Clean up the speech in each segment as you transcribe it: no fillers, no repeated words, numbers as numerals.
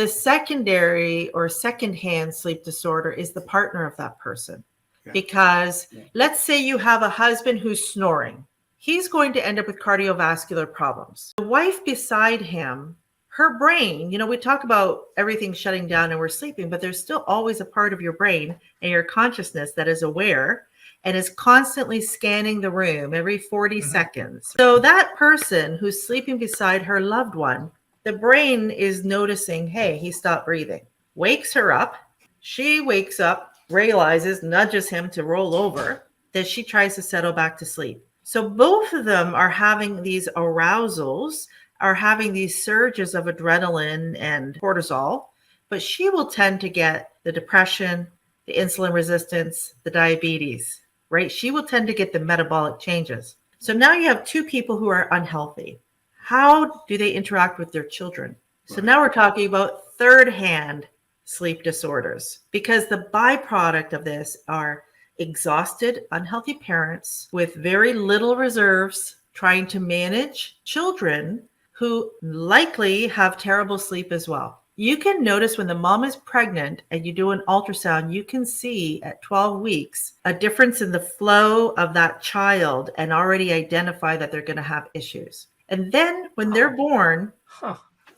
The secondary or secondhand sleep disorder is the partner of that person. Yeah. Because let's say you have a husband who's snoring. He's going to end up with cardiovascular problems. The wife beside him, her brain, we talk about everything shutting down and we're sleeping, but there's still always a part of your brain and your consciousness that is aware and is constantly scanning the room every 40 seconds. So that person who's sleeping beside her loved one, the brain is noticing, hey, he stopped breathing, wakes her up. She wakes up, realizes, nudges him to roll over, that she tries to settle back to sleep. So both of them are having these arousals, are having these surges of adrenaline and cortisol, but she will tend to get the depression, the insulin resistance, the diabetes, right? She will tend to get the metabolic changes. So now you have two people who are unhealthy. How do they interact with their children? So now we're talking about third-hand sleep disorders, because the byproduct of this are exhausted, unhealthy parents with very little reserves trying to manage children who likely have terrible sleep as well. You can notice when the mom is pregnant and you do an ultrasound, you can see at 12 weeks a difference in the flow of that child and already identify that they're going to have issues. And then when they're born,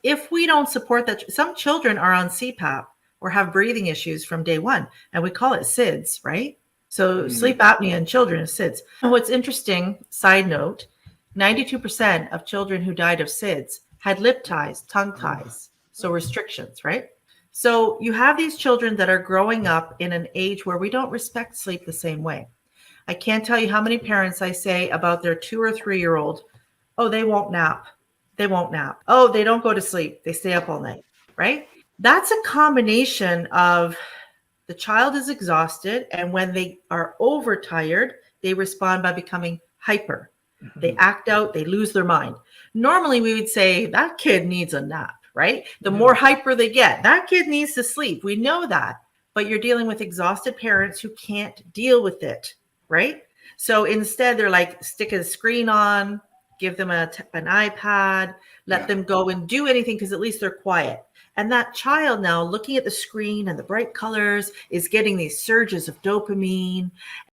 if we don't support that, some children are on CPAP or have breathing issues from day one, and we call it SIDS, right? So sleep apnea in children is SIDS. And what's interesting, side note, 92% of children who died of SIDS had lip ties, tongue ties, so restrictions, right? So you have these children that are growing up in an age where we don't respect sleep the same way. I can't tell you how many parents I say about their 2 or 3-year-old, oh, they won't nap. They won't nap. Oh, they don't go to sleep. They stay up all night, right? That's a combination of the child is exhausted, and when they are overtired, they respond by becoming hyper. They act out, they lose their mind. Normally, we would say that kid needs a nap, right? The more hyper they get, that kid needs to sleep. We know that, but you're dealing with exhausted parents who can't deal with it, right? So instead, they're like, stick a screen on, give them an iPad, let them go and do anything because at least they're quiet. And that child now looking at the screen and the bright colors is getting these surges of dopamine